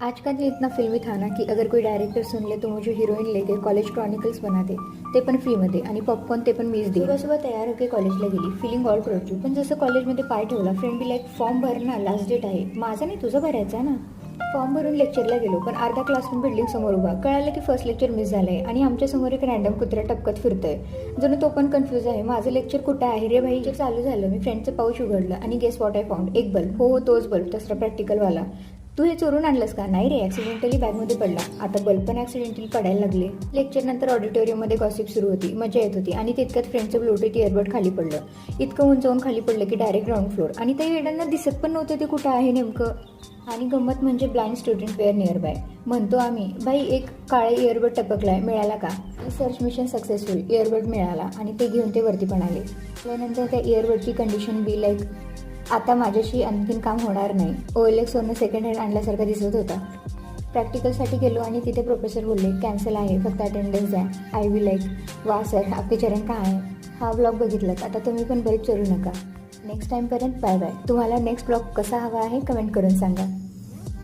आज का दिन इतना फिल्मी था ना की अगर कोई डायरेक्टर सुन ले तो मुझे हीरोइन लेके कॉलेज क्रॉनिकल्स बना दे, ते पण फ्रीमध्ये आणि पॉपकॉर्न ते पण मीच दे. सुबह तयार होके कॉलेजला गेली, फिलिंग ऑल प्रोडक्टिव्ह. पण जसं कॉलेजमध्ये पाय ठेवला फ्रेंड बी लाईक फॉर्म भर ना, लास्ट डेट आहे. माझा नाही तुझं भरायचा ना. फॉर्म भरून लेक्चरला गेलो पण अर्धा क्लासरूम बिल्डिंग समोर उभा. कळालं की फर्स्ट लेक्चर मिस झालंय आणि आमच्या समोर एक रॅन्डम कुत्रा टपकत फिरतोय. जणू तो पण कन्फ्यूज आहे. माझं लेक्चर कुठं आहे रे भाई. चालू झालं. मी फ्रेंडचं पाऊच उघडलं आणि गेस वॉट आय फाउंड. एक बल्ब. हो तोच बल्ब, तसला प्रॅक्टिकलवाला. तू हे चोरून आणलंस का? नाही रे, ॲक्सिडेंटली बॅगमध्ये पडला. आता बल्ब पण ॲक्सिडेंटली पडायला लागले. लेक्चर नंतर ऑडिटोरियममध्ये गॉसिप सुरू होती. मजा येत होती आणि तितक्यात फ्रेंडचं ब्लूटूथ इयरबड खाली पडलं. इतकं उंच जाऊन खाली पडलं की डायरेक्ट ग्राउंड फ्लोर. आणि त्या येड्यांना दिसत पण नव्हतं ते कुठं आहे नेमकं. आणि गंमत म्हणजे blind student were nearby. म्हणतो आम्ही, बाई एक काळे इयरबड टपकलाय, मिळाला का? Search mission successful. इयरबड मिळाला आणि ते घेऊन ते वरती पण आले. त्यानंतर त्या इयरबडची कंडिशन बी लाईक, आता माझ्याशी आणखीन काम होणार नाही. OLX वरनं सेकंड हँड आणल्यासारखा दिसत होता. प्रॅक्टिकलसाठी गेलो आणि तिथे प्रोफेसर बोलले कॅन्सल आहे, फक्त अटेंडन्स द्या. आय बी लाईक, वा सर आपके चरण का आहे. हा ब्लॉग बघितलात, आता तुम्ही पण बल्ब चोरू नका. नेक्स्ट टाईमपर्यंत बाय बाय. तुम्हाला नेक्स्ट ब्लॉग कसा हवा आहे कमेंट करून सांगा.